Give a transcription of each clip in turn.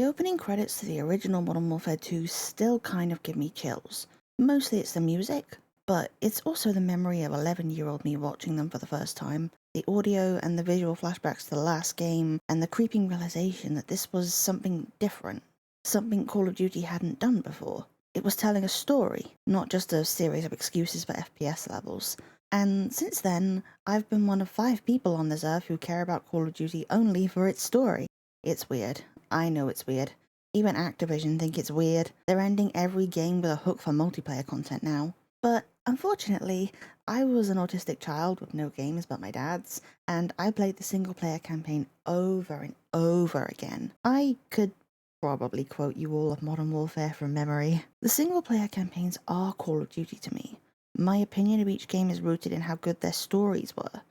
The opening credits to the original Modern Warfare 2 still kind of give me chills. Mostly it's the music, but it's also the memory of 11-year-old me watching them for the first time, the audio and the visual flashbacks to the last game, and the creeping realization that this was something different, something Call of Duty hadn't done before. It was telling a story, not just a series of excuses for FPS levels. And since then, I've been one of 5 people on this earth who care about Call of Duty only for its story. It's weird. I know it's weird. Even Activision think it's weird. They're ending every game with a hook for multiplayer content now. But unfortunately, I was an autistic child with no games but my dad's, and I played the single-player campaign over and over again. I could probably quote you all of Modern Warfare from memory. The single-player campaigns are Call of Duty to me. My opinion of each game is rooted in how good their stories were.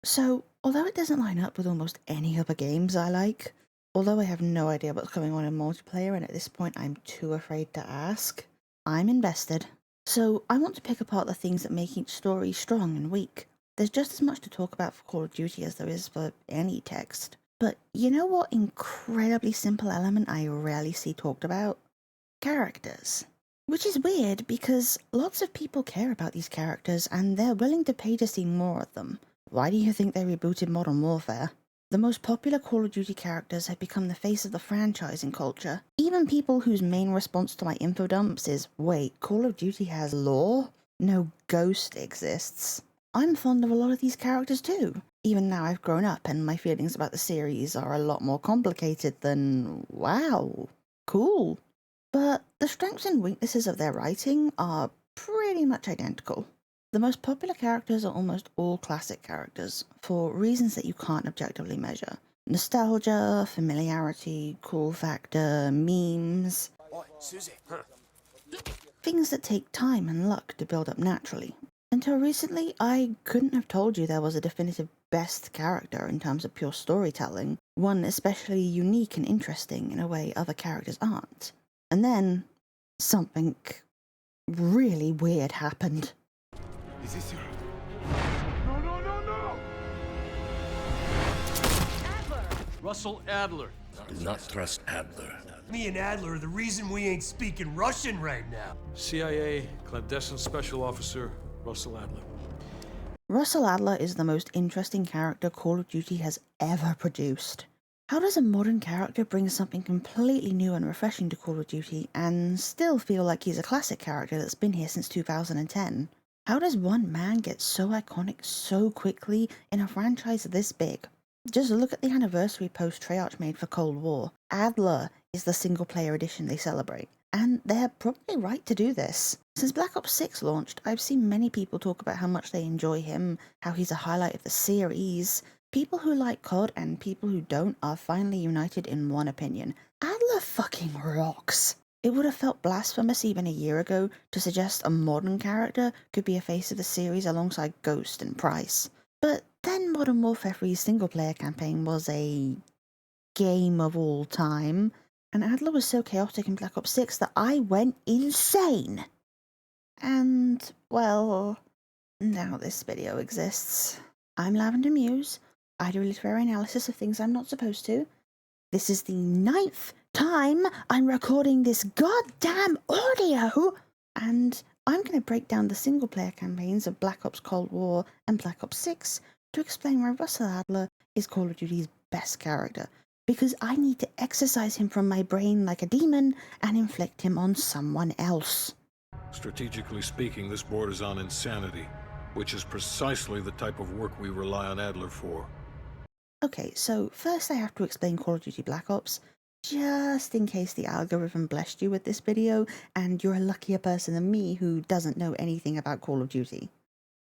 So, although it doesn't line up with almost any other games I like, although I have no idea what's going on in multiplayer and at this point I'm too afraid to ask, I'm invested. So I want to pick apart the things that make each story strong and weak. There's just as much to talk about for Call of Duty as there is for any text. But you know what incredibly simple element I rarely see talked about? Characters. Which is weird because lots of people care about these characters and they're willing to pay to see more of them. Why do you think they rebooted Modern Warfare? The most popular Call of Duty characters have become the face of the franchise in culture. Even people whose main response to my info dumps is, wait, Call of Duty has lore? No, Ghost exists. I'm fond of a lot of these characters too. Even now I've grown up and my feelings about the series are a lot more complicated than, wow, cool. But the strengths and weaknesses of their writing are pretty much identical. The most popular characters are almost all classic characters, for reasons that you can't objectively measure. Nostalgia, familiarity, cool factor, memes. Oi, Susie. Things that take time and luck to build up naturally. Until recently, I couldn't have told you there was a definitive best character in terms of pure storytelling, one especially unique and interesting in a way other characters aren't. And then, something really weird happened. Is this your... No! Adler! Russell Adler. Do not trust Adler. Me and Adler are the reason we ain't speaking Russian right now. CIA clandestine special officer Russell Adler. Russell Adler is the most interesting character Call of Duty has ever produced. How does a modern character bring something completely new and refreshing to Call of Duty and still feel like he's a classic character that's been here since 2010? How does one man get so iconic so quickly in a franchise this big? Just look at the anniversary post Treyarch made for Cold War. Adler is the single-player edition they celebrate, and they're probably right to do this. Since Black Ops 6 launched, I've seen many people talk about how much they enjoy him, how he's a highlight of the series. People who like COD and people who don't are finally united in one opinion. Adler fucking rocks. It would have felt blasphemous even a year ago to suggest a modern character could be a face of the series alongside Ghost and Price. But then Modern Warfare 3's single-player campaign was a game of all time, and Adler was so chaotic in Black Ops 6 that I went insane. And, well, now this video exists. I'm Lavender Muse. I do literary analysis of things I'm not supposed to. This is the 9th time I'm recording this goddamn audio, and I'm going to break down the single-player campaigns of Black Ops Cold War and Black Ops 6 to explain why Russell Adler is Call of Duty's best character, because I need to exorcise him from my brain like a demon and inflict him on someone else. Strategically speaking, this borders on insanity, which is precisely the type of work we rely on Adler for. Okay, so first I have to explain Call of Duty Black Ops, just in case the algorithm blessed you with this video and you're a luckier person than me who doesn't know anything about Call of Duty.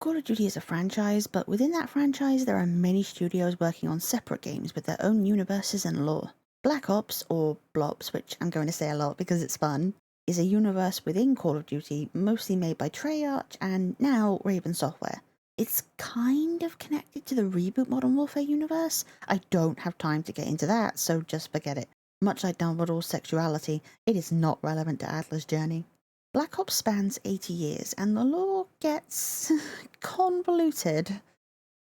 Call of Duty is a franchise, but within that franchise there are many studios working on separate games with their own universes and lore. Black Ops, or Blops, which I'm going to say a lot because it's fun, is a universe within Call of Duty mostly made by Treyarch and now Raven Software. It's kind of connected to the reboot Modern Warfare universe. I don't have time to get into that, so just forget it. Much like Dumbledore's sexuality, it is not relevant to Adler's journey. Black Ops spans 80 years, and the lore gets convoluted.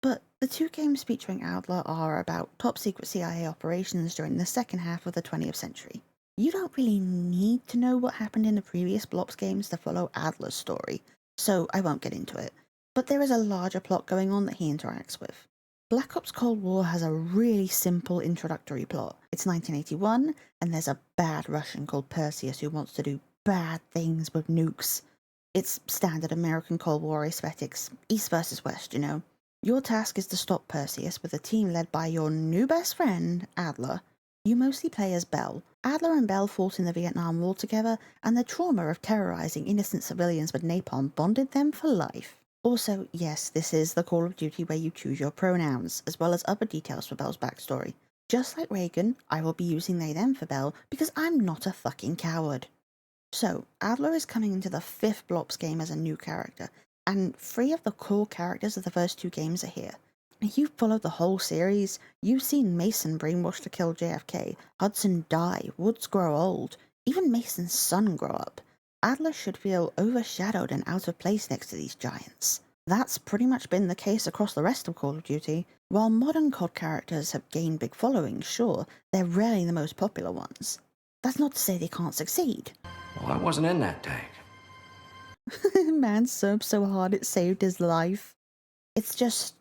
But the 2 games featuring Adler are about top-secret CIA operations during the second half of the 20th century. You don't really need to know what happened in the previous Blops games to follow Adler's story, so I won't get into it. But there is a larger plot going on that he interacts with. Black Ops Cold War has a really simple introductory plot. It's 1981, and there's a bad Russian called Perseus who wants to do bad things with nukes. It's standard American Cold War aesthetics, East versus West, you know. Your task is to stop Perseus with a team led by your new best friend, Adler. You mostly play as Bell. Adler and Bell fought in the Vietnam War together, and the trauma of terrorizing innocent civilians with napalm bonded them for life. Also, yes, this is the Call of Duty where you choose your pronouns, as well as other details for Bell's backstory. Just like Reagan, I will be using they them for Bell because I'm not a fucking coward. So, Adler is coming into the 5th Blops game as a new character, and 3 of the core characters of the first 2 games are here. You've followed the whole series, you've seen Mason brainwashed to kill JFK, Hudson die, Woods grow old, even Mason's son grow up. Adler should feel overshadowed and out of place next to these giants. That's pretty much been the case across the rest of Call of Duty. While modern COD characters have gained big followings, sure, they're rarely the most popular ones. That's not to say they can't succeed. Well, I wasn't in that tank. Man served so hard it saved his life. It's just,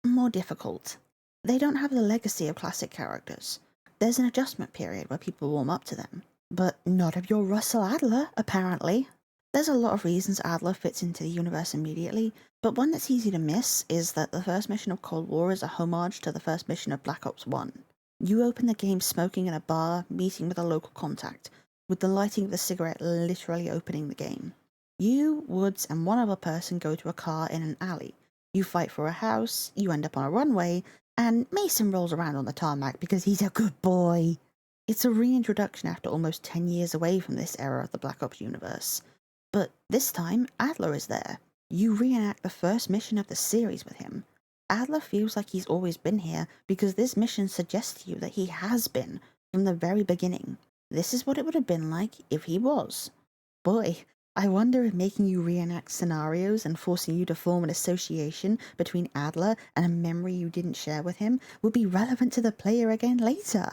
more difficult. They don't have the legacy of classic characters. There's an adjustment period where people warm up to them. But not if you're Russell Adler, apparently. There's a lot of reasons Adler fits into the universe immediately, but one that's easy to miss is that the first mission of Cold War is a homage to the first mission of Black Ops 1. You open the game smoking in a bar, meeting with a local contact, with the lighting of the cigarette literally opening the game. You, Woods, and one other person go to a car in an alley. You fight for a house, you end up on a runway, and Mason rolls around on the tarmac because he's a good boy. It's a reintroduction after almost 10 years away from this era of the Black Ops universe. But this time, Adler is there. You reenact the first mission of the series with him. Adler feels like he's always been here because this mission suggests to you that he has been from the very beginning. This is what it would have been like if he was. Boy, I wonder if making you reenact scenarios and forcing you to form an association between Adler and a memory you didn't share with him would be relevant to the player again later.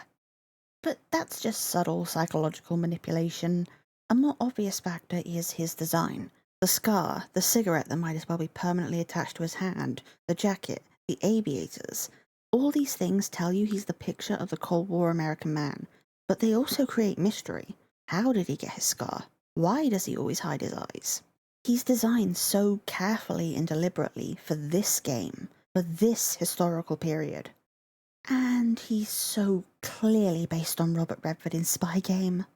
But that's just subtle psychological manipulation. A more obvious factor is his design. The scar, the cigarette that might as well be permanently attached to his hand, the jacket, the aviators. All these things tell you he's the picture of the Cold War American man, but they also create mystery. How did he get his scar? Why does he always hide his eyes? He's designed so carefully and deliberately for this game, for this historical period. And he's so clearly based on Robert Redford in Spy Game.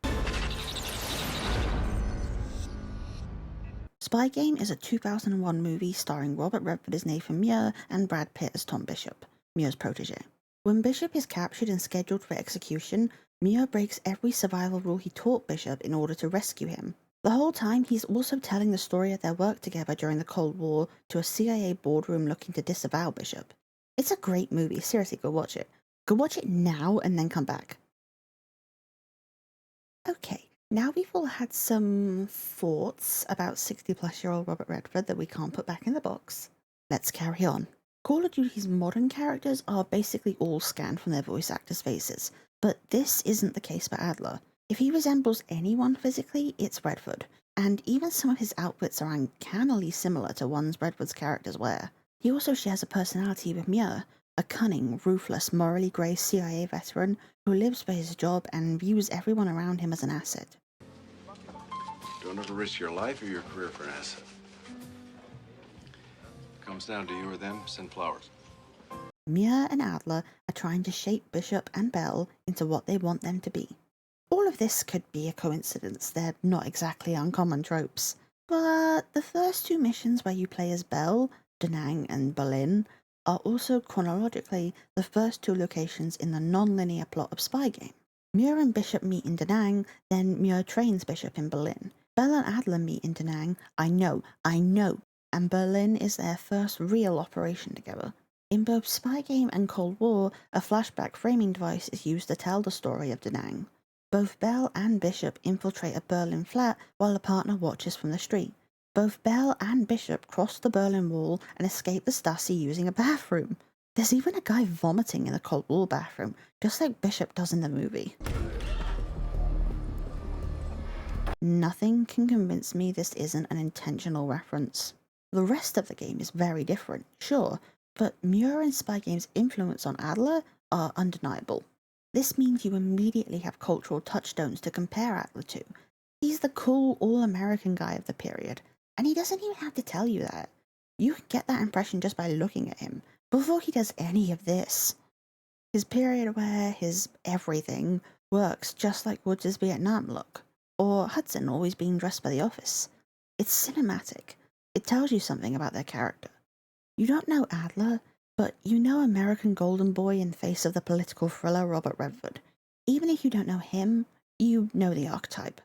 Spy Game is a 2001 movie starring Robert Redford as Nathan Muir and Brad Pitt as Tom Bishop, Muir's protege. When Bishop is captured and scheduled for execution, Muir breaks every survival rule he taught Bishop in order to rescue him. The whole time, he's also telling the story of their work together during the Cold War to a CIA boardroom looking to disavow Bishop. It's a great movie, seriously, go watch it. Go watch it now and then come back. Okay, now we've all had some thoughts about 60-plus-year-old Robert Redford that we can't put back in the box. Let's carry on. Call of Duty's modern characters are basically all scanned from their voice actors' faces, but this isn't the case for Adler. If he resembles anyone physically, it's Redford, and even some of his outfits are uncannily similar to ones Redford's characters wear. He also shares a personality with Muir, a cunning, ruthless, morally grey CIA veteran who lives for his job and views everyone around him as an asset. Don't ever risk your life or your career for an asset. Comes down to you or them, send flowers. Muir and Adler are trying to shape Bishop and Bell into what they want them to be. All of this could be a coincidence, they're not exactly uncommon tropes. But the first 2 missions where you play as Bell, Da Nang and Berlin, are also chronologically the first 2 locations in the non-linear plot of Spy Game. Muir and Bishop meet in Da Nang, then Muir trains Bishop in Berlin. Bell and Adler meet in Da Nang, I know, and Berlin is their first real operation together. In both Spy Game and Cold War, a flashback framing device is used to tell the story of Da Nang. Both Bell and Bishop infiltrate a Berlin flat while a partner watches from the street. Both Bell and Bishop cross the Berlin Wall and escape the Stasi using a bathroom. There's even a guy vomiting in the Cold War bathroom, just like Bishop does in the movie. Nothing can convince me this isn't an intentional reference. The rest of the game is very different, sure, but Muir and Spygame's influence on Adler are undeniable. This means you immediately have cultural touchstones to compare Adler to. He's the cool, all-American guy of the period, and he doesn't even have to tell you that. You can get that impression just by looking at him, before he does any of this. His period wear, his everything, works just like Woods' Vietnam look, or Hudson always being dressed by the office. It's cinematic. It tells you something about their character. You don't know Adler, but you know American Golden Boy in face of the political thriller Robert Redford. Even if you don't know him, you know the archetype.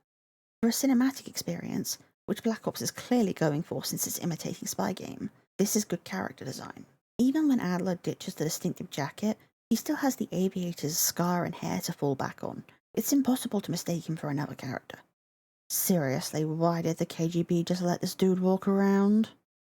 For a cinematic experience, which Black Ops is clearly going for since it's imitating Spygame, this is good character design. Even when Adler ditches the distinctive jacket, he still has the aviator's scar and hair to fall back on. It's impossible to mistake him for another character. Seriously, why did the KGB just let this dude walk around?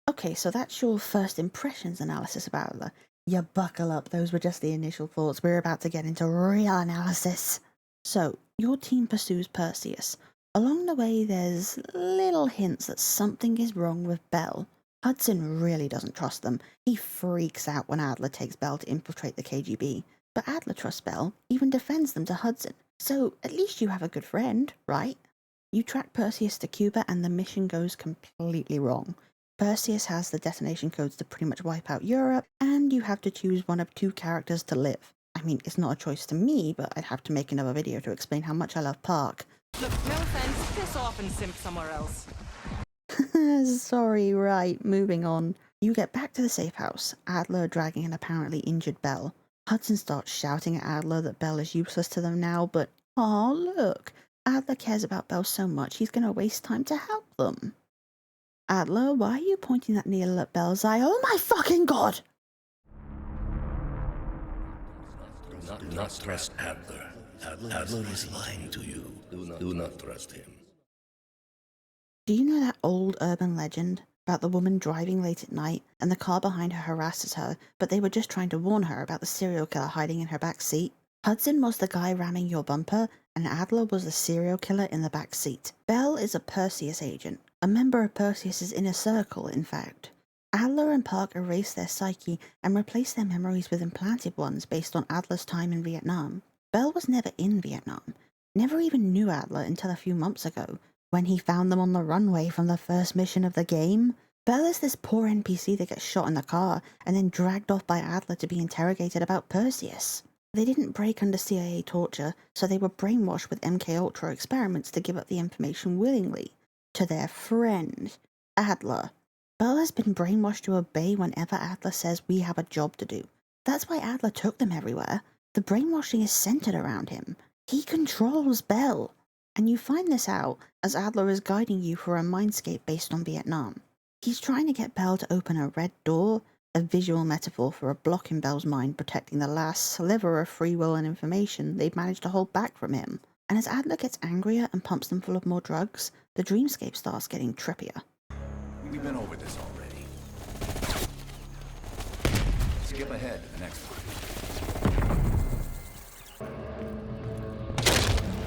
Okay, so that's your first impressions analysis of Adler. You buckle up, those were just the initial thoughts. We're about to get into real analysis. So, your team pursues Perseus. Along the way, there's little hints that something is wrong with Bell. Hudson really doesn't trust them. He freaks out when Adler takes Bell to infiltrate the KGB. But Adler trusts Bell, even defends them to Hudson. So, at least you have a good friend, right? You track Perseus to Cuba and the mission goes completely wrong. Perseus has the detonation codes to pretty much wipe out Europe, and you have to choose one of two characters to live. I mean, it's not a choice to me, but I'd have to make another video to explain how much I love Park. Look, no offense, piss off and simp somewhere else. Sorry, right, moving on. You get back to the safe house, Adler dragging an apparently injured Bell. Hudson starts shouting at Adler that Bell is useless to them now, but aw, look, Adler cares about Bell so much he's gonna waste time to help them. Adler, why are you pointing that needle at Bell's eye? Oh my fucking god! Do not trust Adler. Adler is lying to you. Do not trust him. Do you know that old urban legend about the woman driving late at night and the car behind her harasses her, but they were just trying to warn her about the serial killer hiding in her back seat? Hudson was the guy ramming your bumper, and Adler was the serial killer in the back seat. Bell is a Perseus agent, a member of Perseus's inner circle, in fact. Adler and Park erased their psyche and replaced their memories with implanted ones based on Adler's time in Vietnam. Bell was never in Vietnam, never even knew Adler until a few months ago, when he found them on the runway from the first mission of the game. Bell is this poor NPC that gets shot in the car and then dragged off by Adler to be interrogated about Perseus. They didn't break under CIA torture, so they were brainwashed with MKUltra experiments to give up the information willingly. To their friend, Adler. Bell has been brainwashed to obey whenever Adler says we have a job to do. That's why Adler took them everywhere. The brainwashing is centered around him. He controls Bell. And you find this out as Adler is guiding you through a mindscape based on Vietnam. He's trying to get Bell to open a red door, a visual metaphor for a block in Bell's mind protecting the last sliver of free will and information they've managed to hold back from him. And as Adler gets angrier and pumps them full of more drugs, the dreamscape starts getting trippier. We've been over this already. Skip ahead to the next one.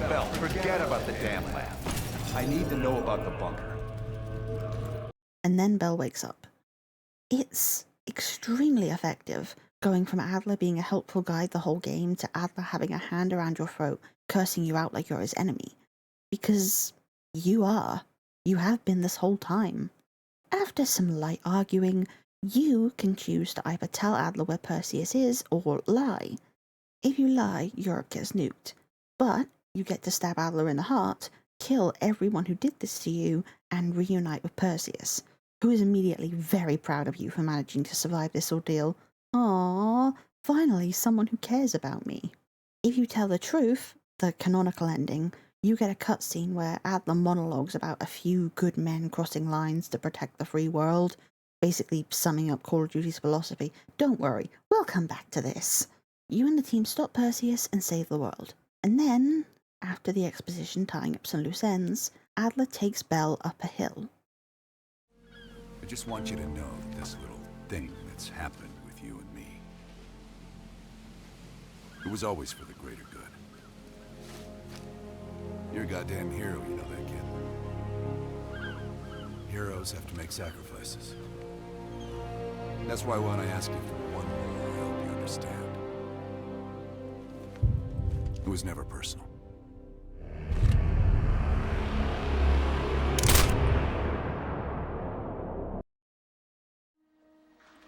Bell, forget about the damn lab. I need to know about the bunker. And then Bell wakes up. It's extremely effective, going from Adler being a helpful guide the whole game to Adler having a hand around your throat, cursing you out like you're his enemy. Because you are. You have been this whole time. After some light arguing, you can choose to either tell Adler where Perseus is or lie. If you lie, Europe gets nuked. But you get to stab Adler in the heart, kill everyone who did this to you, and reunite with Perseus, who is immediately very proud of you for managing to survive this ordeal. Aww, finally someone who cares about me. If you tell the truth, the canonical ending, you get a cutscene where Adler monologues about a few good men crossing lines to protect the free world, basically summing up Call of Duty's philosophy. Don't worry, we'll come back to this. You and the team stop Perseus and save the world. And then, after the exposition tying up some loose ends, Adler takes Bell up a hill. I just want you to know that this little thing that's happened with you and me, it was always for the greater good. You're a goddamn hero, you know that, kid. Heroes have to make sacrifices. That's why when I ask you for one more, I hope you understand. It was never personal.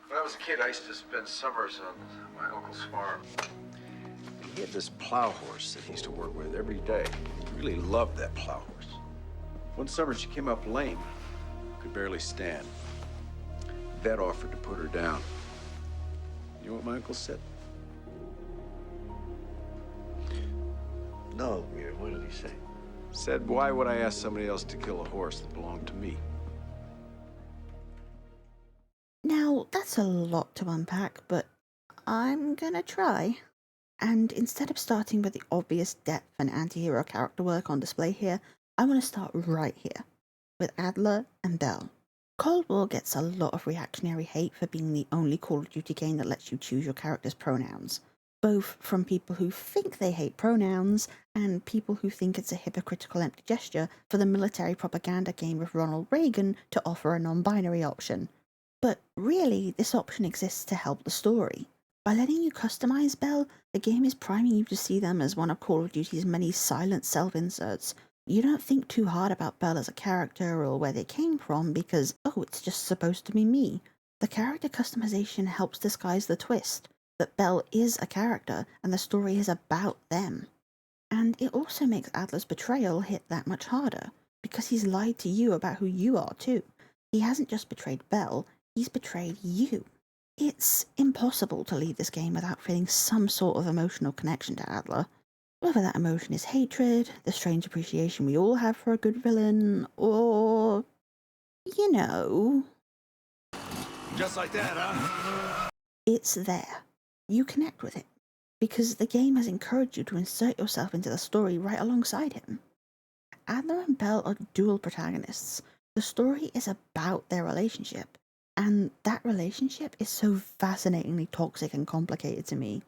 When I was a kid, I used to spend summers on my uncle's farm. He had this plow horse that he used to work with every day. He really loved that plow horse. One summer, she came up lame, could barely stand. Vet offered to put her down. You know what my uncle said? No, Mir, what did he say? Said, why would I ask somebody else to kill a horse that belonged to me? Now, that's a lot to unpack, but I'm gonna try. And instead of starting with the obvious depth and anti-hero character work on display here, I want to start right here, with Adler and Bell. Cold War gets a lot of reactionary hate for being the only Call of Duty game that lets you choose your character's pronouns, both from people who think they hate pronouns and people who think it's a hypocritical empty gesture for the military propaganda game of Ronald Reagan to offer a non-binary option. But really, this option exists to help the story. By letting you customize Bell, the game is priming you to see them as one of Call of Duty's many silent self-inserts. You don't think too hard about Bell as a character or where they came from because, oh, it's just supposed to be me. The character customization helps disguise the twist, that Bell is a character and the story is about them. And it also makes Adler's betrayal hit that much harder, because he's lied to you about who you are too. He hasn't just betrayed Bell, he's betrayed you. It's impossible to leave this game without feeling some sort of emotional connection to Adler. Whether that emotion is hatred, the strange appreciation we all have for a good villain, or, you know... Just like that, huh? It's there. You connect with it, because the game has encouraged you to insert yourself into the story right alongside him. Adler and Bell are dual protagonists. The story is about their relationship, and that relationship is so fascinatingly toxic and complicated to me.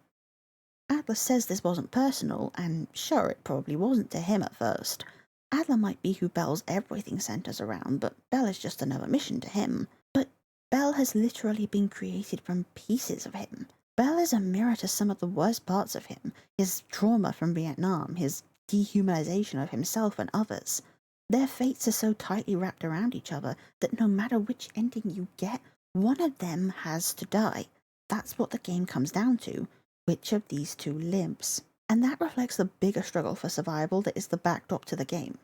Adler says this wasn't personal, and sure, it probably wasn't to him at first. Adler might be who Bell's everything centers around, but Bell is just another mission to him. But Bell has literally been created from pieces of him. Bell is a mirror to some of the worst parts of him, his trauma from Vietnam, his dehumanization of himself and others. Their fates are so tightly wrapped around each other that no matter which ending you get, one of them has to die. That's what the game comes down to. Which of these two lives? And that reflects the bigger struggle for survival that is the backdrop to the game.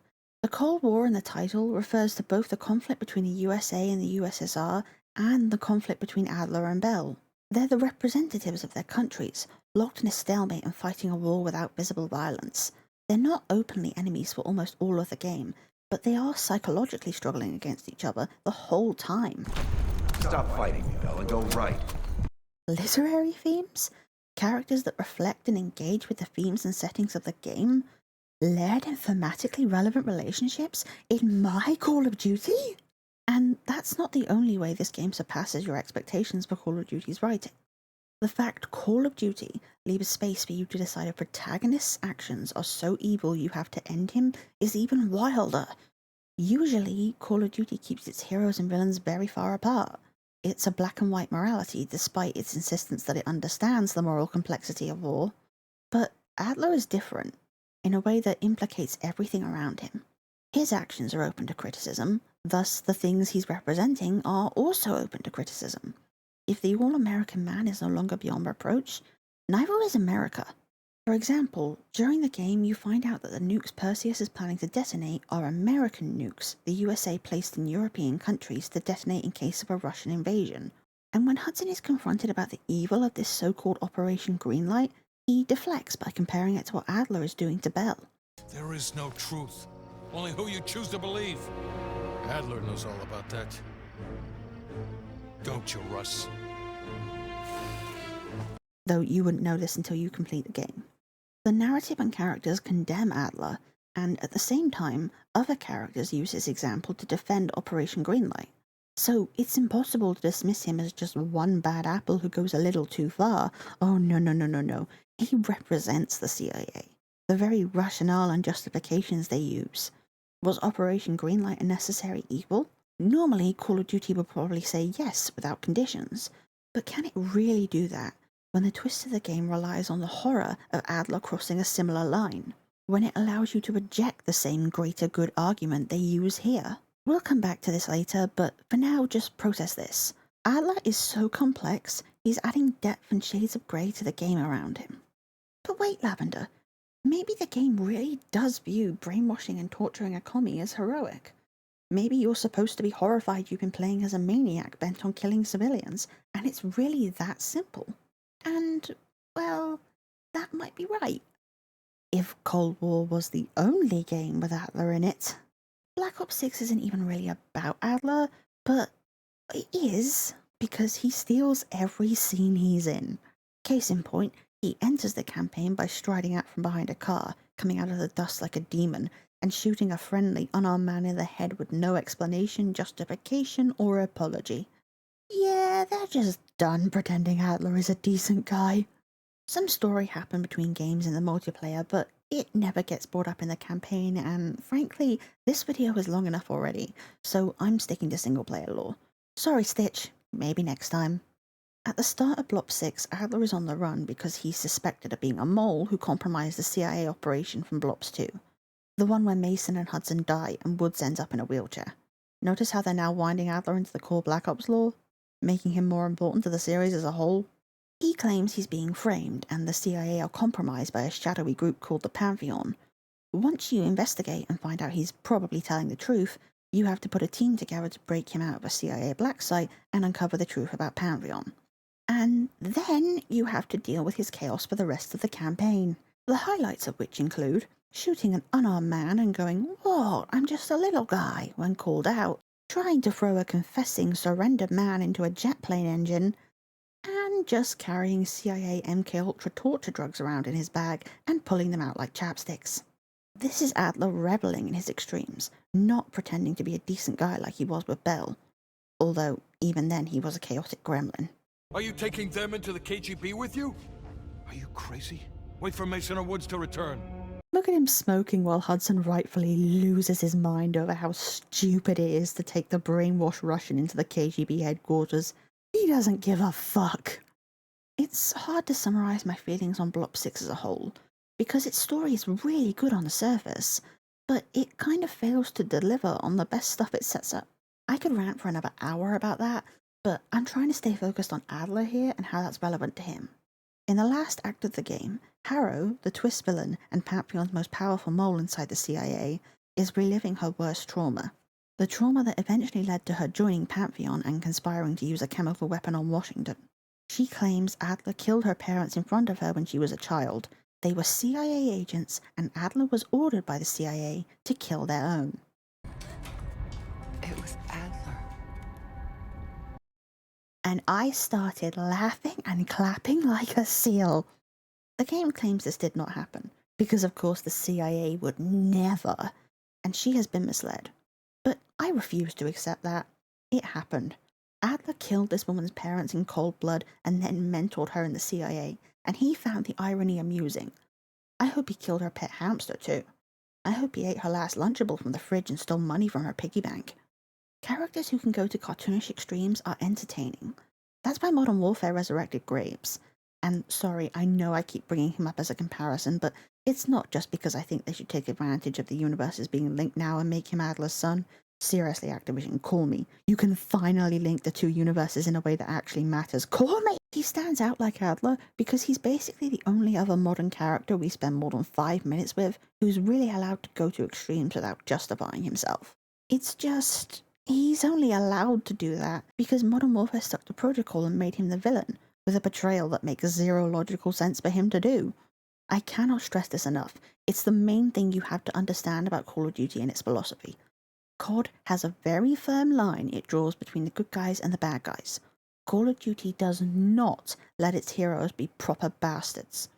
The Cold War in the title refers to both the conflict between the USA and the USSR and the conflict between Adler and Bell. They're the representatives of their countries, locked in a stalemate and fighting a war without visible violence. They're not openly enemies for almost all of the game, but they are psychologically struggling against each other the whole time. Stop fighting me, Bell, and go right. Literary themes? Characters that reflect and engage with the themes and settings of the game? Layered and thematically relevant relationships in my Call of Duty? And that's not the only way this game surpasses your expectations for Call of Duty's writing. The fact Call of Duty leaves space for you to decide a protagonist's actions are so evil you have to end him is even wilder. Usually, Call of Duty keeps its heroes and villains very far apart. It's a black and white morality, despite its insistence that it understands the moral complexity of war. But Adler is different, in a way that implicates everything around him. His actions are open to criticism, thus the things he's representing are also open to criticism. If the all-American man is no longer beyond reproach, neither is America. For example, during the game you find out that the nukes Perseus is planning to detonate are American nukes the USA placed in European countries to detonate in case of a Russian invasion. And when Hudson is confronted about the evil of this so-called Operation Greenlight, he deflects by comparing it to what Adler is doing to Bell. There is no truth. Only who you choose to believe. Adler knows all about that. Don't you, Russ? Though you wouldn't know this until you complete the game. The narrative and characters condemn Adler, and at the same time, other characters use his example to defend Operation Greenlight. So it's impossible to dismiss him as just one bad apple who goes a little too far. Oh no. He represents the CIA. the very rationale and justifications they use. Was Operation Greenlight a necessary evil? Normally, Call of Duty would probably say yes without conditions, but can it really do that when the twist of the game relies on the horror of Adler crossing a similar line? When it allows you to reject the same greater good argument they use here? We'll come back to this later, but for now, just process this. Adler is so complex, he's adding depth and shades of grey to the game around him. But wait, Lavender, maybe the game really does view brainwashing and torturing a commie as heroic. Maybe you're supposed to be horrified you've been playing as a maniac bent on killing civilians, and it's really that simple. And, well, that might be right. If Cold War was the only game with Adler in it. Black Ops 6 isn't even really about Adler, but it is, because he steals every scene he's in. Case in point, he enters the campaign by striding out from behind a car, coming out of the dust like a demon, and shooting a friendly, unarmed man in the head with no explanation, justification, or apology. Yeah, they're just done pretending Adler is a decent guy. Some story happened between games in the multiplayer, but it never gets brought up in the campaign, and frankly, this video is long enough already, so I'm sticking to single-player lore. Sorry, Stitch, maybe next time. At the start of Blob 6, Adler is on the run because he's suspected of being a mole who compromised the CIA operation from Blobs 2. The one where Mason and Hudson die and Woods ends up in a wheelchair. Notice how they're now winding Adler into the core Black Ops lore, making him more important to the series as a whole? He claims he's being framed, and the CIA are compromised by a shadowy group called the Pantheon. Once you investigate and find out he's probably telling the truth, you have to put a team together to break him out of a CIA black site and uncover the truth about Pantheon. And then you have to deal with his chaos for the rest of the campaign. The highlights of which include shooting an unarmed man and going, "What, I'm just a little guy," when called out, trying to throw a confessing, surrendered man into a jet plane engine, and just carrying CIA MK Ultra torture drugs around in his bag and pulling them out like chapsticks. This is Adler reveling in his extremes, not pretending to be a decent guy like he was with Bell. Although, even then he was a chaotic gremlin. Are you taking them into the KGB with you? Are you crazy? Wait for Mason or Woods to return. Look at him smoking while Hudson rightfully loses his mind over how stupid it is to take the brainwashed Russian into the KGB headquarters. He doesn't give a fuck. It's hard to summarize my feelings on Blob 6 as a whole, because its story is really good on the surface, but it kind of fails to deliver on the best stuff it sets up. I could rant for another hour about that, but I'm trying to stay focused on Adler here and how that's relevant to him. In the last act of the game, Harrow, the twist villain and Pantheon's most powerful mole inside the CIA, is reliving her worst trauma. The trauma that eventually led to her joining Pantheon and conspiring to use a chemical weapon on Washington. She claims Adler killed her parents in front of her when she was a child. They were CIA agents, and Adler was ordered by the CIA to kill their own. It was Adler. And I started laughing and clapping like a seal. The game claims this did not happen, because of course the CIA would never, and she has been misled. But I refuse to accept that. It happened. Adler killed this woman's parents in cold blood and then mentored her in the CIA, and he found the irony amusing. I hope he killed her pet hamster too. I hope he ate her last Lunchable from the fridge and stole money from her piggy bank. Characters who can go to cartoonish extremes are entertaining. That's why Modern Warfare resurrected Graves. And sorry, I know I keep bringing him up as a comparison, but it's not just because I think they should take advantage of the universes being linked now and make him Adler's son. Seriously, Activision, call me. You can finally link the two universes in a way that actually matters. Call me! He stands out like Adler because he's basically the only other modern character we spend more than 5 minutes with who's really allowed to go to extremes without justifying himself. It's just, he's only allowed to do that because Modern Warfare stuck to protocol and made him the villain, with a betrayal that makes zero logical sense for him to do. I cannot stress this enough. It's the main thing you have to understand about Call of Duty and its philosophy. COD has a very firm line it draws between the good guys and the bad guys. Call of Duty does not let its heroes be proper bastards.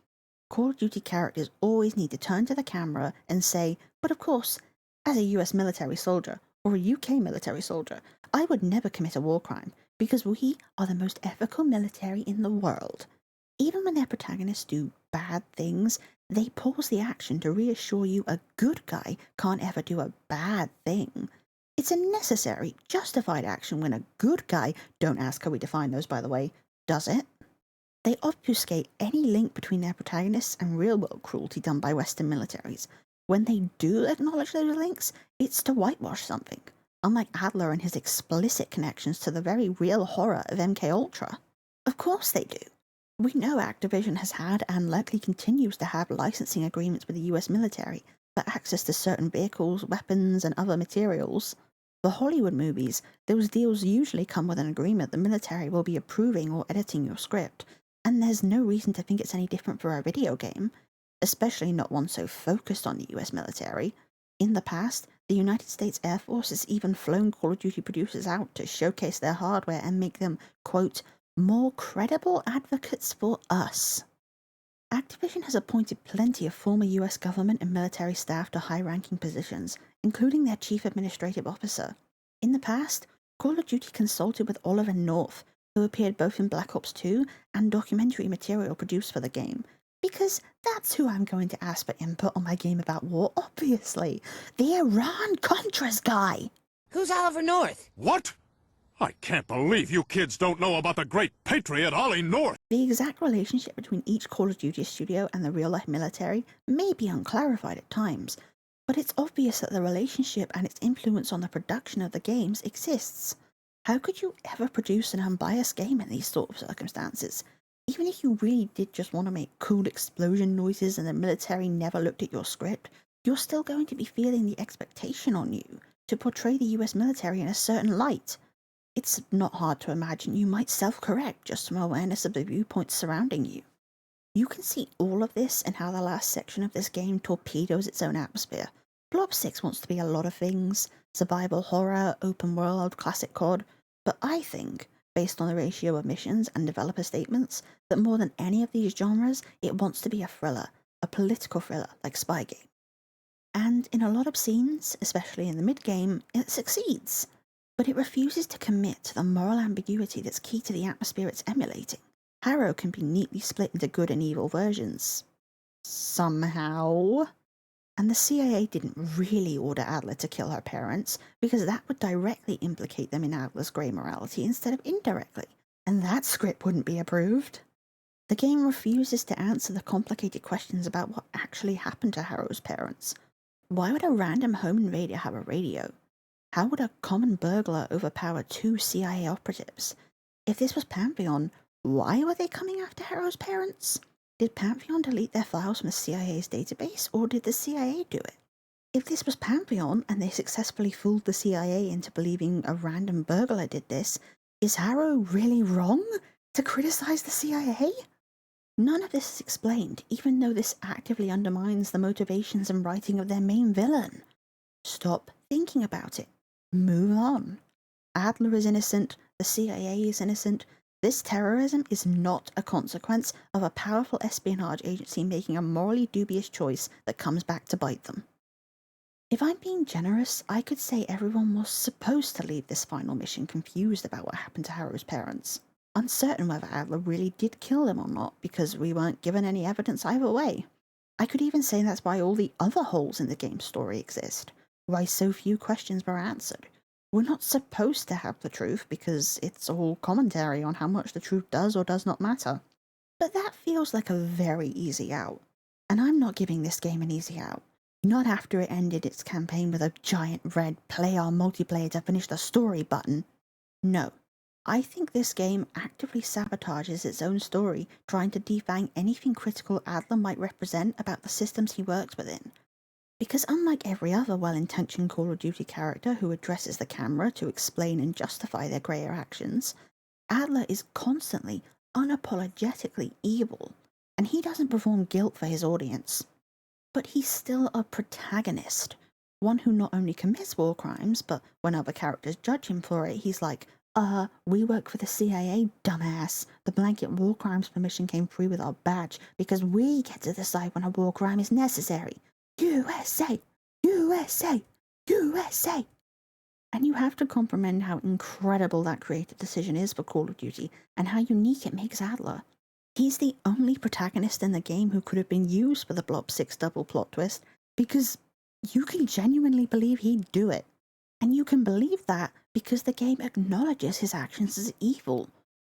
Call of Duty characters always need to turn to the camera and say, but of course, as a US military soldier, or a UK military soldier, I would never commit a war crime, because we are the most ethical military in the world. Even when their protagonists do bad things, they pause the action to reassure you a good guy can't ever do a bad thing. It's a necessary, justified action when a good guy, don't ask how we define those by the way, does it. They obfuscate any link between their protagonists and real-world cruelty done by Western militaries. When they do acknowledge those links, it's to whitewash something, unlike Adler and his explicit connections to the very real horror of MKUltra. Of course they do. We know Activision has had and likely continues to have licensing agreements with the US military for access to certain vehicles, weapons, and other materials. For Hollywood movies, those deals usually come with an agreement the military will be approving or editing your script, and there's no reason to think it's any different for a video game, especially not one so focused on the US military. In the past, the United States Air Force has even flown Call of Duty producers out to showcase their hardware and make them, quote, more credible advocates for us. Activision has appointed plenty of former US government and military staff to high-ranking positions, including their chief administrative officer. In the past, Call of Duty consulted with Oliver North, who appeared both in Black Ops 2 and documentary material produced for the game, because that's who I'm going to ask for input on my game about war, obviously. The Iran-Contras guy! Who's Oliver North? What? I can't believe you kids don't know about the great patriot Ollie North! The exact relationship between each Call of Duty studio and the real-life military may be unclarified at times, but it's obvious that the relationship and its influence on the production of the games exists. How could you ever produce an unbiased game in these sort of circumstances? Even if you really did just want to make cool explosion noises and the military never looked at your script, you're still going to be feeling the expectation on you to portray the US military in a certain light. It's not hard to imagine you might self-correct just from awareness of the viewpoints surrounding you. You can see all of this in how the last section of this game torpedoes its own atmosphere. Blob 6 wants to be a lot of things, survival horror, open world, classic COD, but I think, based on the ratio of missions and developer statements, that more than any of these genres, it wants to be a thriller, a political thriller like Spy Game. And in a lot of scenes, especially in the mid-game, it succeeds. But it refuses to commit to the moral ambiguity that's key to the atmosphere it's emulating. Harrow can be neatly split into good and evil versions. Somehow. And the CIA didn't really order Adler to kill her parents, because that would directly implicate them in Adler's grey morality instead of indirectly, and that script wouldn't be approved. The game refuses to answer the complicated questions about what actually happened to Harrow's parents. Why would a random home invader have a radio? How would a common burglar overpower 2 CIA operatives? If this was Pantheon, why were they coming after Harrow's parents? Did Pantheon delete their files from the CIA's database, or did the CIA do it? If this was Pantheon, and they successfully fooled the CIA into believing a random burglar did this, is Harrow really wrong to criticize the CIA? None of this is explained, even though this actively undermines the motivations and writing of their main villain. Stop thinking about it. Move on. Adler is innocent, the CIA is innocent. This terrorism is not a consequence of a powerful espionage agency making a morally dubious choice that comes back to bite them. If I'm being generous, I could say everyone was supposed to leave this final mission confused about what happened to Harrow's parents, uncertain whether Adler really did kill them or not because we weren't given any evidence either way. I could even say that's why all the other holes in the game's story exist. Why so few questions were answered. We're not supposed to have the truth because it's all commentary on how much the truth does or does not matter. But that feels like a very easy out. And I'm not giving this game an easy out. Not after it ended its campaign with a giant red play our multiplayer to finish the story button. No. I think this game actively sabotages its own story, trying to defang anything critical Adler might represent about the systems he works within. Because unlike every other well-intentioned Call of Duty character who addresses the camera to explain and justify their greater actions, Adler is constantly, unapologetically evil, and he doesn't perform guilt for his audience. But he's still a protagonist, one who not only commits war crimes, but when other characters judge him for it, he's like, we work for the CIA, dumbass. The blanket war crimes permission came free with our badge because we get to decide when a war crime is necessary. USA! USA! USA! And you have to comprehend how incredible that creative decision is for Call of Duty, and how unique it makes Adler. He's the only protagonist in the game who could have been used for the Blob 6 double plot twist, because you can genuinely believe he'd do it. And you can believe that because the game acknowledges his actions as evil.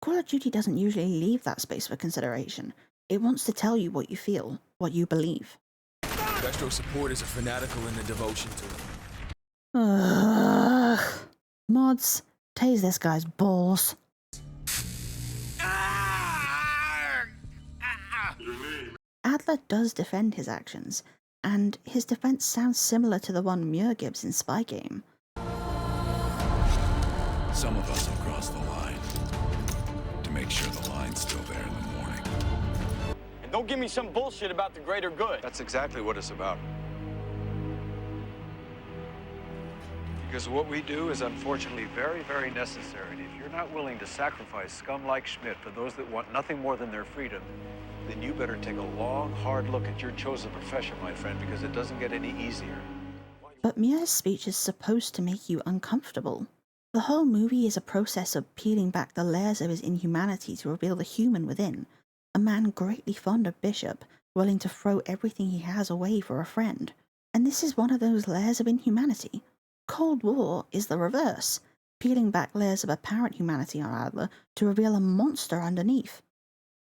Call of Duty doesn't usually leave that space for consideration. It wants to tell you what you feel, what you believe. Destro supporters are fanatical in their devotion to it. Ugh. Mods, tase this guy's balls. Adler does defend his actions, and his defense sounds similar to the one Muir gives in Spy Game. Some of us have crossed the line. To make sure the line's still there in the morning. And don't give me some bullshit about the greater good. That's exactly what it's about. Because what we do is unfortunately very, very necessary. And if you're not willing to sacrifice scum like Schmidt for those that want nothing more than their freedom, then you better take a long, hard look at your chosen profession, my friend, because it doesn't get any easier. But Muir's speech is supposed to make you uncomfortable. The whole movie is a process of peeling back the layers of his inhumanity to reveal the human within, a man greatly fond of Bishop, willing to throw everything he has away for a friend. And this is one of those layers of inhumanity. Cold War is the reverse, peeling back layers of apparent humanity on Adler to reveal a monster underneath.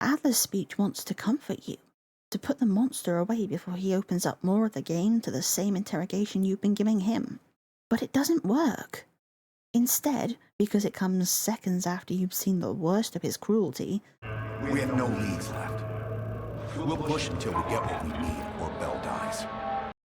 Adler's speech wants to comfort you, to put the monster away before he opens up more of the game to the same interrogation you've been giving him. But it doesn't work. Instead, because it comes seconds after you've seen the worst of his cruelty, We have no leads left. We'll push until we get what we need, or Bell dies.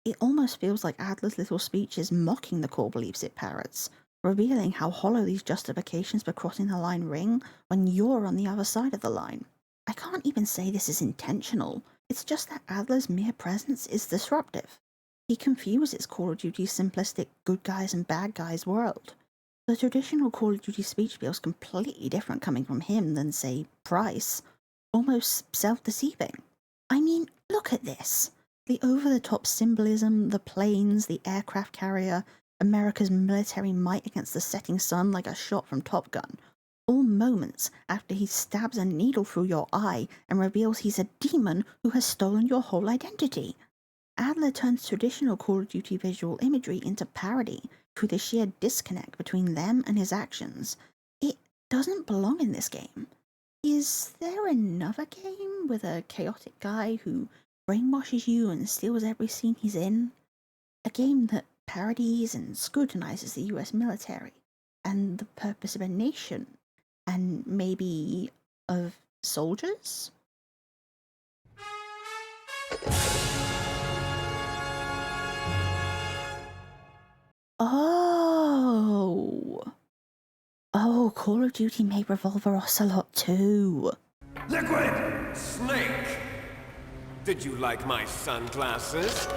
it almost feels like Adler's little speech is mocking the core beliefs it parrots, revealing how hollow these justifications for crossing the line ring when you're on the other side of the line. I can't even say this is intentional, it's just that Adler's mere presence is disruptive. He confuses Call of Duty's simplistic good guys and bad guys world. The traditional Call of Duty speech feels completely different coming from him than, say, Price. Almost self-deceiving. I mean, look at this. The over-the-top symbolism, the planes, the aircraft carrier, America's military might against the setting sun like a shot from Top Gun. All moments after he stabs a needle through your eye and reveals he's a demon who has stolen your whole identity. Adler turns traditional Call of Duty visual imagery into parody through the sheer disconnect between them and his actions. It doesn't belong in this game. Is there another game with a chaotic guy who brainwashes you and steals every scene he's in? A game that parodies and scrutinizes the US military and the purpose of a nation and maybe of soldiers? Oh, Call of Duty made Revolver Ocelot too. Liquid! Snake! Did you like my sunglasses?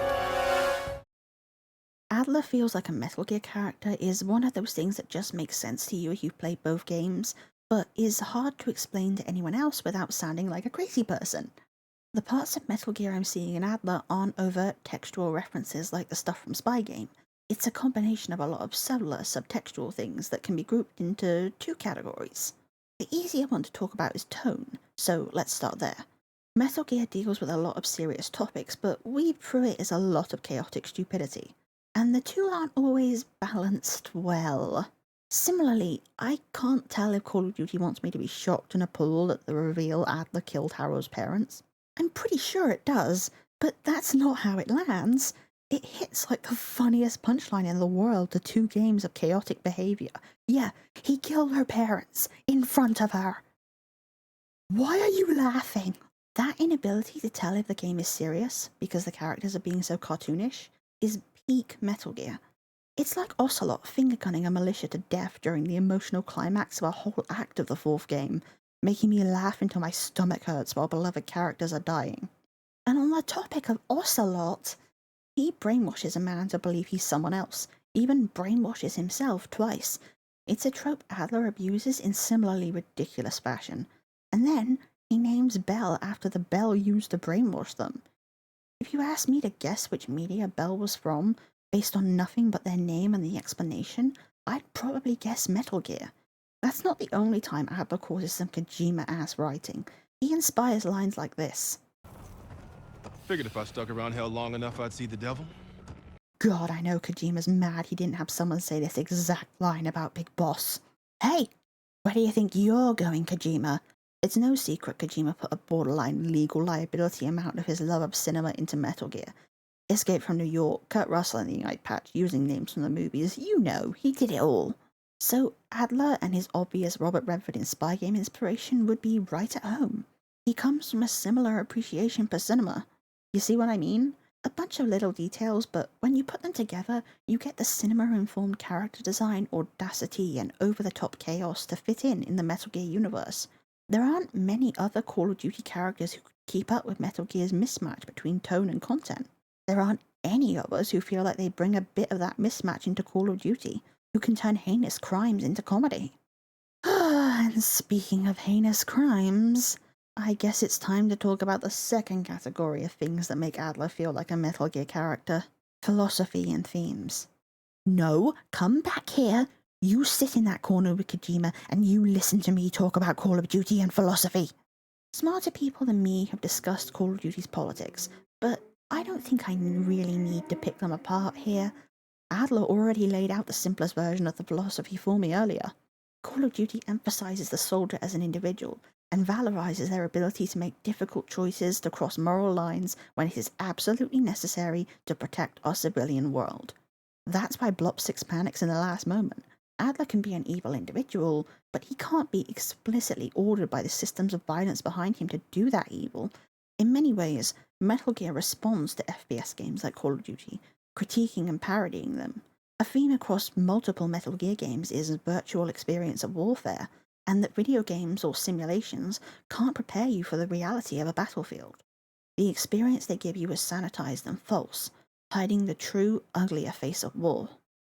Adler feels like a Metal Gear character is one of those things that just makes sense to you if you've played both games, but is hard to explain to anyone else without sounding like a crazy person. The parts of Metal Gear I'm seeing in Adler aren't overt textual references like the stuff from Spy Game. It's a combination of a lot of subtler, subtextual things that can be grouped into two categories. The easier one to talk about is tone, so let's start there. Metal Gear deals with a lot of serious topics, but weaved through it is a lot of chaotic stupidity. And the two aren't always balanced well. Similarly, I can't tell if Call of Duty wants me to be shocked and appalled at the reveal Adler killed Harrow's parents. I'm pretty sure it does, but that's not how it lands. It hits like the funniest punchline in the world to two games of chaotic behavior. Yeah, he killed her parents in front of her. Why are you laughing? That inability to tell if the game is serious, because the characters are being so cartoonish, is peak Metal Gear. It's like Ocelot finger-gunning a militia to death during the emotional climax of a whole act of the fourth game, making me laugh until my stomach hurts while beloved characters are dying. And on the topic of Ocelot, he brainwashes a man to believe he's someone else, even brainwashes himself twice. It's a trope Adler abuses in similarly ridiculous fashion. And then he names Bell after the Bell used to brainwash them. If you asked me to guess which media Bell was from, based on nothing but their name and the explanation, I'd probably guess Metal Gear. That's not the only time Adler causes some Kojima-ass writing. He inspires lines like this. Figured if I stuck around hell long enough, I'd see the devil. God, I know Kojima's mad he didn't have someone say this exact line about Big Boss. Hey, where do you think you're going, Kojima? It's no secret Kojima put a borderline legal liability amount of his love of cinema into Metal Gear. Escape from New York, Kurt Russell and the Eye Patch, using names from the movies, you know, he did it all. So Adler and his obvious Robert Redford in spy game inspiration would be right at home. He comes from a similar appreciation for cinema. You see what I mean? A bunch of little details, but when you put them together, you get the cinema-informed character design, audacity, and over-the-top chaos to fit in the Metal Gear universe. There aren't many other Call of Duty characters who could keep up with Metal Gear's mismatch between tone and content. There aren't any of us who feel like they bring a bit of that mismatch into Call of Duty, who can turn heinous crimes into comedy. And speaking of heinous crimes, I guess it's time to talk about the second category of things that make Adler feel like a Metal Gear character. Philosophy and themes. No, come back here. You sit in that corner with Kojima and you listen to me talk about Call of Duty and philosophy. Smarter people than me have discussed Call of Duty's politics, but I don't think I really need to pick them apart here. Adler already laid out the simplest version of the philosophy for me earlier. Call of Duty emphasizes the soldier as an individual and valorizes their ability to make difficult choices to cross moral lines when it is absolutely necessary to protect our civilian world. That's why Blop 6 panics in the last moment. Adler can be an evil individual, but he can't be explicitly ordered by the systems of violence behind him to do that evil. In many ways, Metal Gear responds to FPS games like Call of Duty, critiquing and parodying them. A theme across multiple Metal Gear games is a virtual experience of warfare, and that video games or simulations can't prepare you for the reality of a battlefield. The experience they give you is sanitized and false, hiding the true, uglier face of war.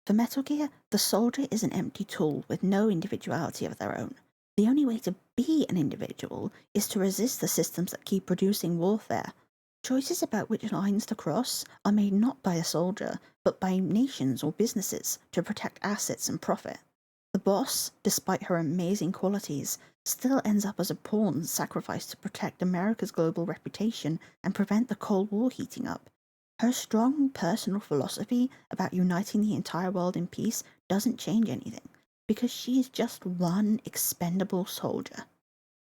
For Metal Gear, the soldier is an empty tool with no individuality of their own. The only way to be an individual is to resist the systems that keep producing warfare. Choices about which lines to cross are made not by a soldier, but by nations or businesses to protect assets and profit. The boss, despite her amazing qualities, still ends up as a pawn sacrificed to protect America's global reputation and prevent the Cold War heating up. Her strong personal philosophy about uniting the entire world in peace doesn't change anything, because she is just one expendable soldier.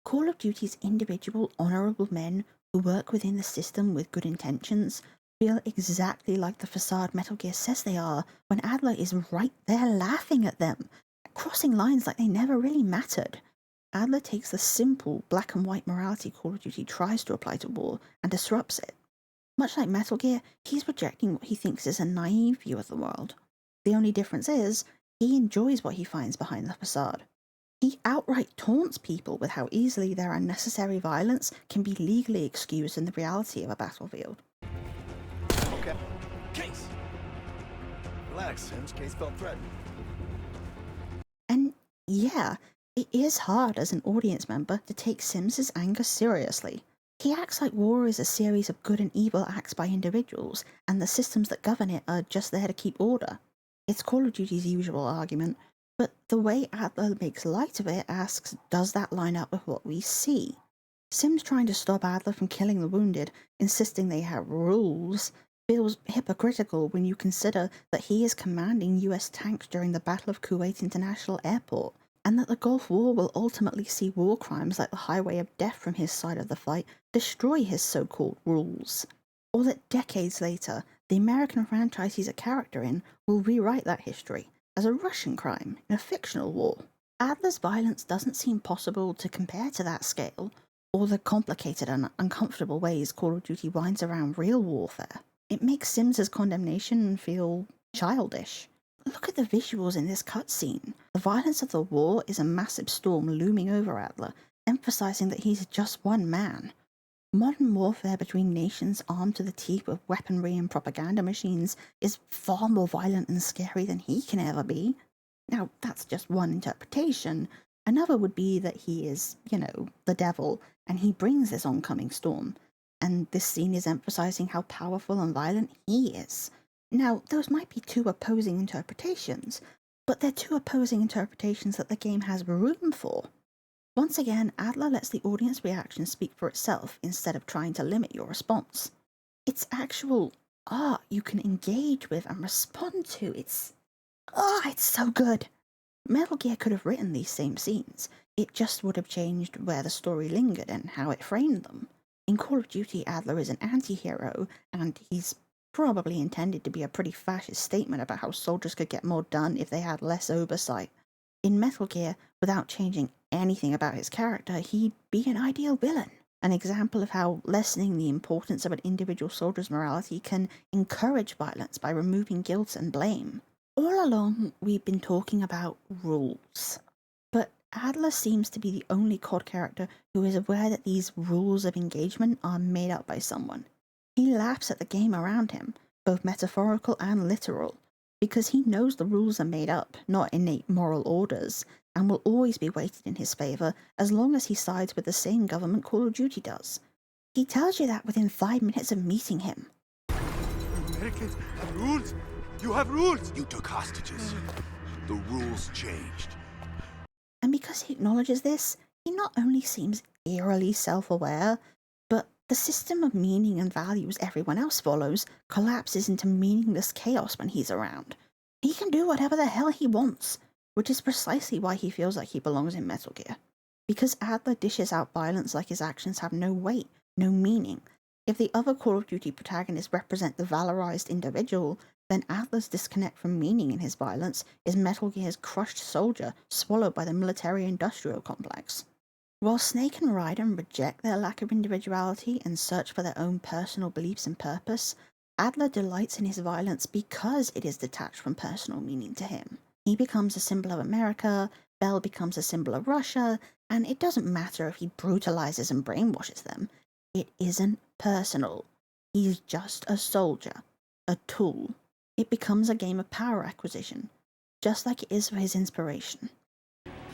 Call of Duty's individual, honorable men who work within the system with good intentions feel exactly like the facade Metal Gear says they are when Adler is right there laughing at them, crossing lines like they never really mattered. Adler takes the simple black and white morality Call of Duty tries to apply to war and disrupts it. Much like Metal Gear, he's rejecting what he thinks is a naive view of the world. The only difference is, he enjoys what he finds behind the facade. He outright taunts people with how easily their unnecessary violence can be legally excused in the reality of a battlefield. Okay. Case! Relax, Sims. Case felt threatened. And yeah, it is hard as an audience member to take Sims' anger seriously. He acts like war is a series of good and evil acts by individuals, and the systems that govern it are just there to keep order. It's Call of Duty's usual argument, but the way Adler makes light of it asks, does that line up with what we see? Sims trying to stop Adler from killing the wounded, insisting they have rules, feels hypocritical when you consider that he is commanding US tanks during the Battle of Kuwait International Airport, and that the Gulf War will ultimately see war crimes like the Highway of Death from his side of the fight destroy his so-called rules. Or that decades later, the American franchise he's a character in will rewrite that history as a Russian crime in a fictional war. Adler's violence doesn't seem possible to compare to that scale, or the complicated and uncomfortable ways Call of Duty winds around real warfare. It makes Sims' condemnation feel childish. Look at the visuals in this cutscene. The violence of the war is a massive storm looming over Adler, emphasizing that he's just one man. Modern warfare between nations armed to the teeth with weaponry and propaganda machines is far more violent and scary than he can ever be. Now, that's just one interpretation. Another would be that he is, the devil, and he brings this oncoming storm. And this scene is emphasizing how powerful and violent he is. Now, those might be two opposing interpretations, but they're two opposing interpretations that the game has room for. Once again, Adler lets the audience reaction speak for itself instead of trying to limit your response. It's actual art you can engage with and respond to. It's so good. Metal Gear could have written these same scenes. It just would have changed where the story lingered and how it framed them. In Call of Duty, Adler is an anti-hero, and he's probably intended to be a pretty fascist statement about how soldiers could get more done if they had less oversight. In Metal Gear, without changing anything about his character, he'd be an ideal villain. An example of how lessening the importance of an individual soldier's morality can encourage violence by removing guilt and blame. All along, we've been talking about rules. But Adler seems to be the only COD character who is aware that these rules of engagement are made up by someone. He laughs at the game around him, both metaphorical and literal, because he knows the rules are made up, not innate moral orders, and will always be weighted in his favour as long as he sides with the same government Call of Duty does. He tells you that within 5 minutes of meeting him. Americans have rules? You have rules! You took hostages. The rules changed. And because he acknowledges this, he not only seems eerily self-aware, but the system of meaning and values everyone else follows collapses into meaningless chaos when he's around. He can do whatever the hell he wants, which is precisely why he feels like he belongs in Metal Gear. Because Adler dishes out violence like his actions have no weight, no meaning. If the other Call of Duty protagonists represent the valorized individual, then Adler's disconnect from meaning in his violence is Metal Gear's crushed soldier swallowed by the military-industrial complex. While Snake and Raiden reject their lack of individuality and search for their own personal beliefs and purpose, Adler delights in his violence because it is detached from personal meaning to him. He becomes a symbol of America, Bell becomes a symbol of Russia, and it doesn't matter if he brutalizes and brainwashes them. It isn't personal. He's just a soldier, a tool. It becomes a game of power acquisition, just like it is for his inspiration.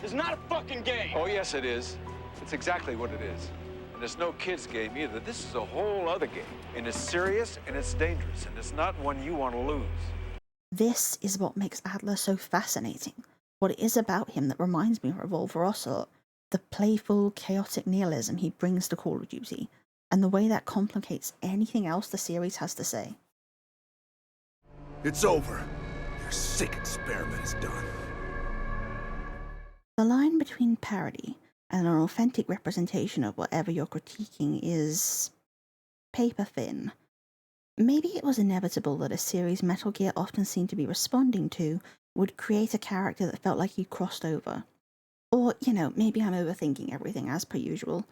It's not a fucking game! Oh, yes, it is. It's exactly what it is. And it's no kid's game either. This is a whole other game. And it's serious and it's dangerous. And it's not one you want to lose. This is what makes Adler so fascinating. What it is about him that reminds me of Revolver Ocelot. The playful, chaotic nihilism he brings to Call of Duty. And the way that complicates anything else the series has to say. It's over. Your sick experiment is done. The line between parody and an authentic representation of whatever you're critiquing is paper thin. Maybe it was inevitable that a series Metal Gear often seemed to be responding to would create a character that felt like he crossed over. Or, maybe I'm overthinking everything as per usual.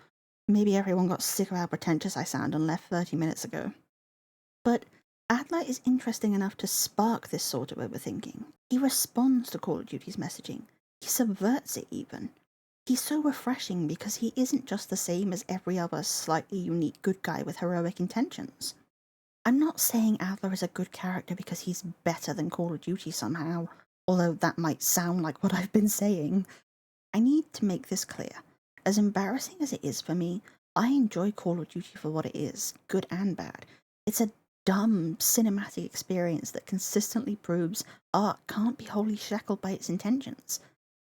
Maybe everyone got sick of how pretentious I sound and left 30 minutes ago. But Adler is interesting enough to spark this sort of overthinking. He responds to Call of Duty's messaging. He subverts it even. He's so refreshing because he isn't just the same as every other slightly unique good guy with heroic intentions. I'm not saying Adler is a good character because he's better than Call of Duty somehow, although that might sound like what I've been saying. I need to make this clear. As embarrassing as it is for me, I enjoy Call of Duty for what it is, good and bad. It's a dumb, cinematic experience that consistently proves art can't be wholly shackled by its intentions.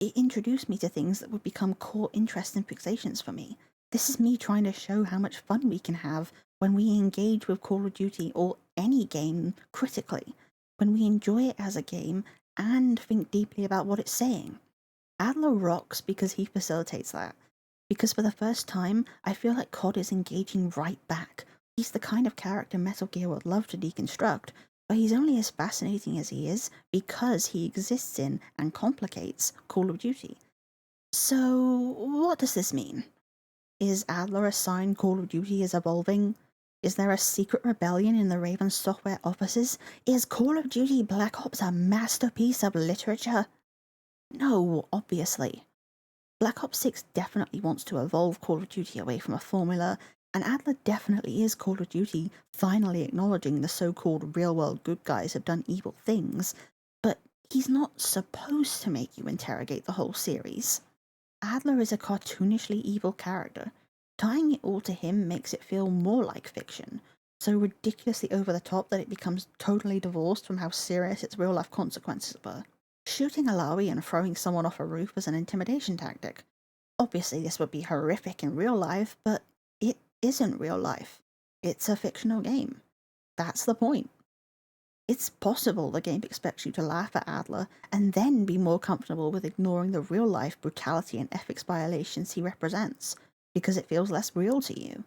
It introduced me to things that would become core interests and fixations for me. This is me trying to show how much fun we can have when we engage with Call of Duty or any game critically, when we enjoy it as a game and think deeply about what it's saying. Adler rocks because he facilitates that. Because for the first time, I feel like COD is engaging right back. He's the kind of character Metal Gear would love to deconstruct, but he's only as fascinating as he is because he exists in and complicates Call of Duty. So, what does this mean? Is Adler a sign Call of Duty is evolving? Is there a secret rebellion in the Raven software offices? Is Call of Duty Black Ops a masterpiece of literature? No, obviously. Black Ops 6 definitely wants to evolve Call of Duty away from a formula, and Adler definitely is Call of Duty finally acknowledging the so-called real-world good guys have done evil things, but he's not supposed to make you interrogate the whole series. Adler is a cartoonishly evil character. Tying it all to him makes it feel more like fiction, so ridiculously over the top that it becomes totally divorced from how serious its real-life consequences were. Shooting a Alawi and throwing someone off a roof was an intimidation tactic. Obviously, this would be horrific in real life, but it isn't real life. It's a fictional game. That's the point. It's possible the game expects you to laugh at Adler and then be more comfortable with ignoring the real-life brutality and ethics violations he represents, because it feels less real to you.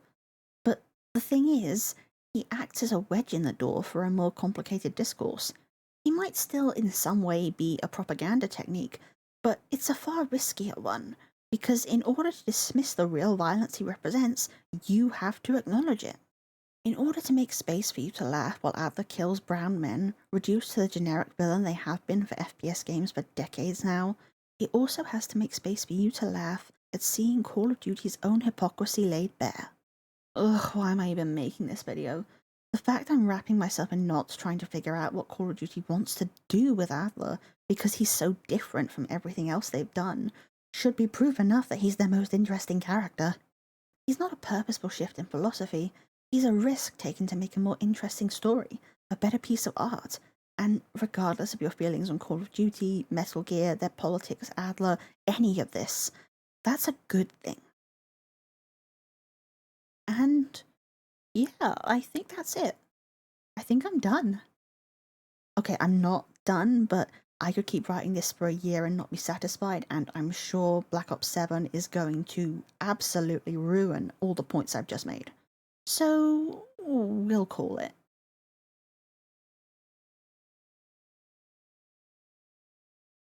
But the thing is, he acts as a wedge in the door for a more complicated discourse. He might still in some way be a propaganda technique, but it's a far riskier one, because in order to dismiss the real violence he represents, you have to acknowledge it. In order to make space for you to laugh while Adler kills brown men, reduced to the generic villain they have been for FPS games for decades now, it also has to make space for you to laugh at seeing Call of Duty's own hypocrisy laid bare. Ugh, why am I even making this video? The fact I'm wrapping myself in knots trying to figure out what Call of Duty wants to do with Adler, because he's so different from everything else they've done, should be proof enough that he's their most interesting character. He's not a purposeful shift in philosophy. He's a risk taken to make a more interesting story, a better piece of art, and regardless of your feelings on Call of Duty, Metal Gear, their politics, Adler, any of this, that's a good thing. And yeah, I think that's it. I think I'm done. Okay, I'm not done, but I could keep writing this for a year and not be satisfied, and I'm sure Black Ops 7 is going to absolutely ruin all the points I've just made. So we'll call it.